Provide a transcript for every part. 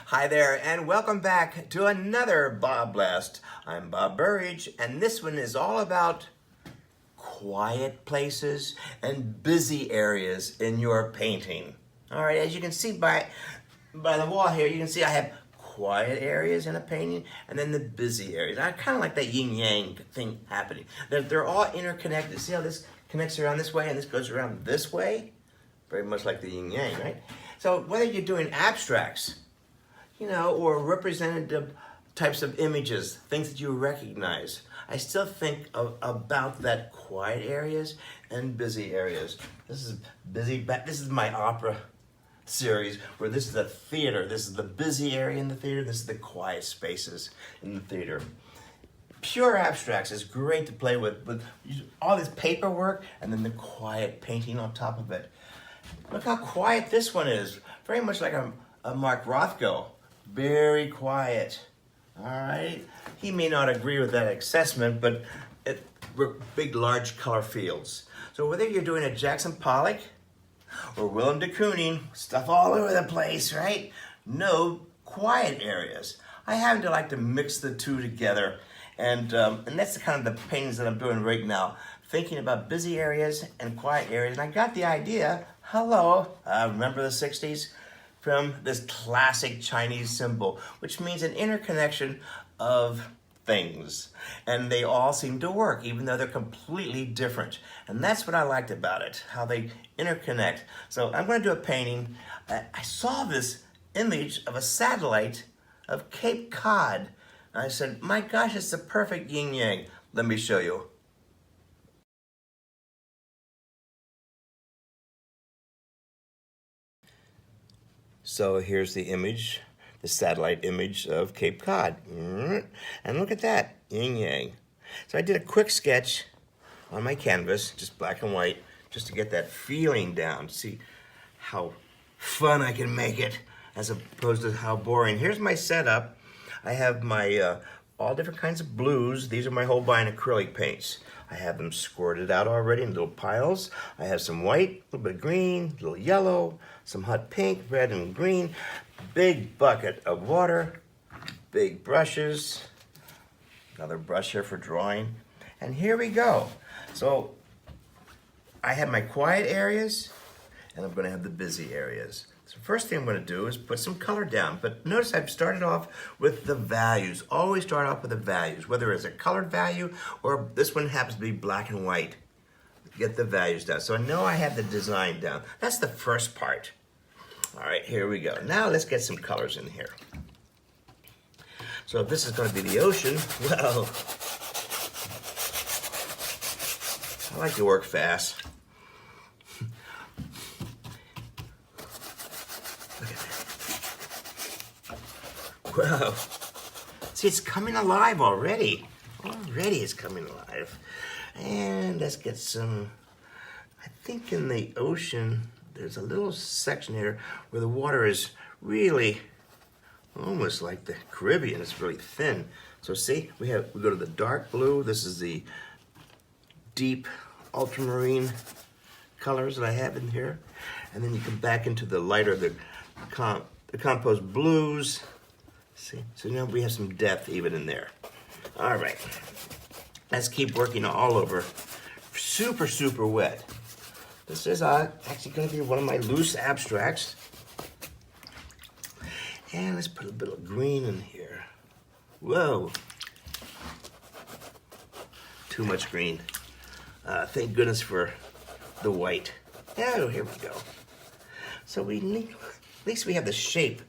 Hi there, and welcome back to another BobBlast. I'm Bob Burridge, and this one is all about quiet places and busy areas in your painting. All right, as you can see by the wall here, you can see I have quiet areas in a painting and then the busy areas. I kind of like that yin-yang thing happening. They're all interconnected. See how this connects around this way and this goes around this way? Very much like the yin-yang, right? So whether you're doing abstracts, or representative types of images, things that you recognize, I still think about that quiet areas and busy areas. This is my opera series where this is the theater. This is the busy area in the theater. This is the quiet spaces in the theater. Pure abstracts is great to play with all this paperwork and then the quiet painting on top of it. Look how quiet this one is. Very much like a Mark Rothko. Very quiet. All right. He may not agree with that assessment, but we're big, large color fields. So whether you're doing a Jackson Pollock or Willem de Kooning, stuff all over the place, right? No quiet areas. I happen to like to mix the two together, and that's the kind of the paintings that I'm doing right now, thinking about busy areas and quiet areas. And I got the idea, remember the 60s? From this classic Chinese symbol, which means an interconnection of things. And they all seem to work, even though they're completely different. And that's what I liked about it, how they interconnect. So I'm going to do a painting. I saw this image of a satellite of Cape Cod. And I said, my gosh, it's the perfect yin-yang. Let me show you. So here's the image, the satellite image of Cape Cod. And look at that, yin-yang. So I did a quick sketch on my canvas, just black and white, just to get that feeling down, see how fun I can make it, as opposed to how boring. Here's my setup. I have my all different kinds of blues. These are my Holbein acrylic paints. I have them squirted out already in little piles. I have some white, a little bit of green, a little yellow, some hot pink, red and green, big bucket of water, big brushes, another brush here for drawing, and here we go. So I have my quiet areas, and I'm going to have the busy areas. So first thing I'm going to do is put some color down, but notice I've started off with the values. Always start off with the values, whether it's a colored value or this one happens to be black and white. Get the values down. So I know I have the design down. That's the first part. All right, here we go. Now let's get some colors in here. So if this is going to be the ocean, well, I like to work fast. Look at that. Wow. See, it's coming alive already. Already it's coming alive. And let's get some, I think in the ocean, there's a little section here where the water is really almost like the Caribbean. It's really thin. So see, we go to the dark blue. This is the deep ultramarine colors that I have in here. And then you come back into the lighter, the compost blues. See, so now we have some depth even in there. All right. Let's keep working all over. Super, super wet. This is actually going to be one of my loose abstracts. And let's put a bit of green in here. Whoa. Too much green. Thank goodness for the white. Oh, here we go. So at least we have the shape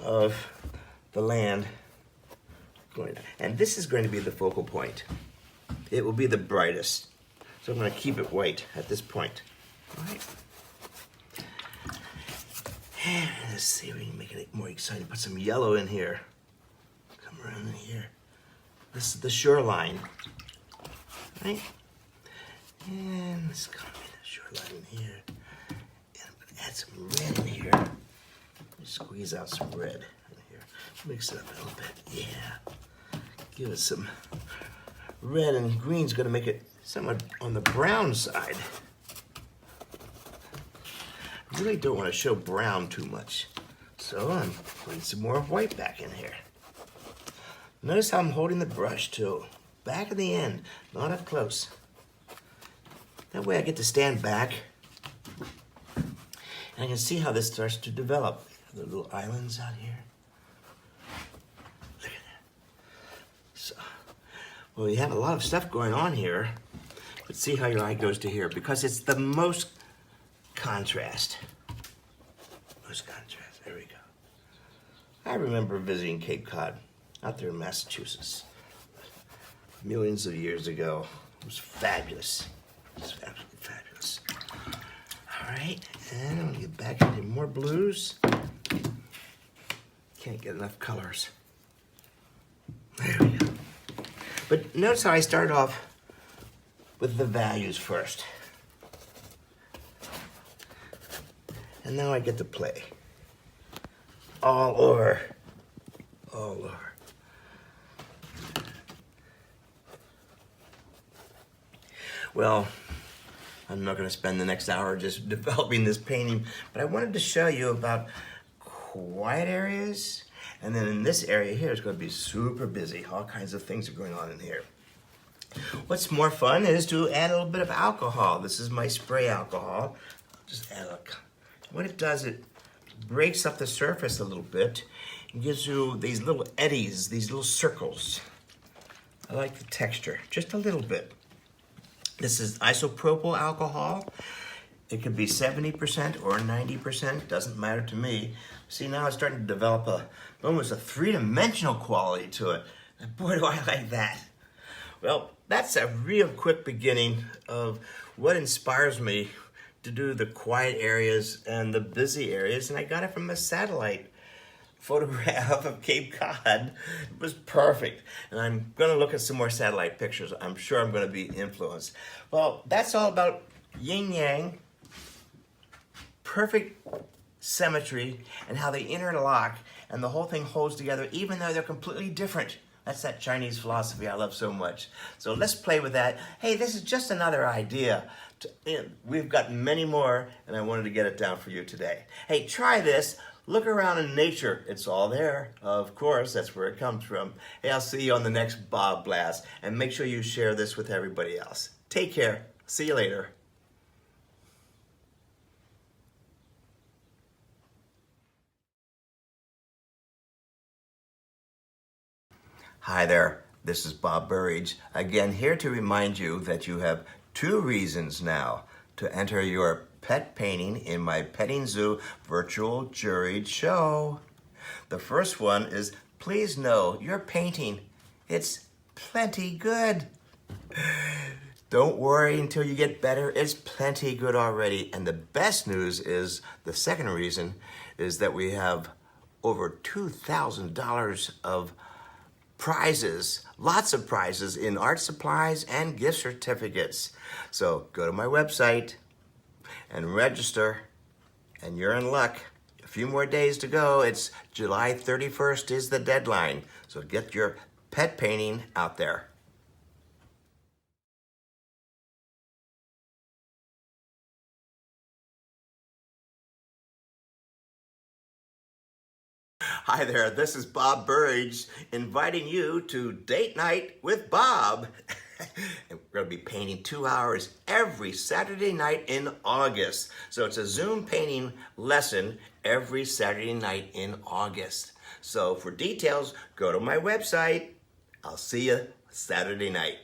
of the land going on. And this is going to be the focal point. It will be the brightest. So I'm going to keep it white at this point. All right. And let's see if we can make it more exciting. Put some yellow in here. Come around in here. This is the shoreline. Right? And let's come in the shoreline in here. And I'm going to add some red in here. Squeeze out some red in here. Mix it up a little bit. Yeah. Give it some red, and green's going to make it somewhat on the brown side. I really don't want to show brown too much. So So I'm putting some more white back in here. Notice how I'm holding the brush too. Back in the end, not up close. That way I get to stand back and I can see how this starts to develop. The little islands out here. Look at that. So, well, you have a lot of stuff going on here, but see how your eye goes to here because it's the most contrast. Most contrast. There we go. I remember visiting Cape Cod out there in Massachusetts millions of years ago. It was fabulous. It was absolutely fabulous. All right, and I'm gonna get back into more blues. Can't get enough colors. There we go. But notice how I started off with the values first. And now I get to play. All over. All over. Well, I'm not going to spend the next hour just developing this painting, but I wanted to show you about quiet areas. And then in this area here, it's going to be super busy. All kinds of things are going on in here. What's more fun is to add a little bit of alcohol. This is my spray alcohol. Just add a... What it does, it breaks up the surface a little bit and gives you these little eddies, these little circles. I like the texture, just a little bit. This is isopropyl alcohol. It could be 70% or 90%, doesn't matter to me. See, now it's starting to develop almost a three-dimensional quality to it. And boy, do I like that. Well, that's a real quick beginning of what inspires me to do the quiet areas and the busy areas, and I got it from a satellite photograph of Cape Cod. It was perfect, and I'm gonna look at some more satellite pictures. I'm sure I'm gonna be influenced. Well, that's all about yin-yang, perfect symmetry, and how they interlock, and the whole thing holds together even though they're completely different. That's that Chinese philosophy I love so much. So let's play with that. Hey, this is just another idea. We've got many more, and I wanted to get it down for you today. Hey, try this. Look around in nature. It's all there. Of course, that's where it comes from. Hey, I'll see you on the next BobBlast, and make sure you share this with everybody else. Take care. See you later. Hi there, this is Bob Burridge, again here to remind you that you have 2 reasons now to enter your pet painting in my Petting Zoo virtual juried show. The first one is, please know your painting, it's plenty good. Don't worry until you get better, it's plenty good already. And the best news is, the second reason is that we have over $2,000 of prizes, lots of prizes in art supplies and gift certificates. So go to my website and register, and you're in luck. A few more days to go. It's July 31st is the deadline. So get your pet painting out there. Hi there, this is Bob Burridge inviting you to Date Night with Bob. And we're going to be painting 2 hours every Saturday night in August. So it's a Zoom painting lesson every Saturday night in August. So for details, go to my website. I'll see you Saturday night.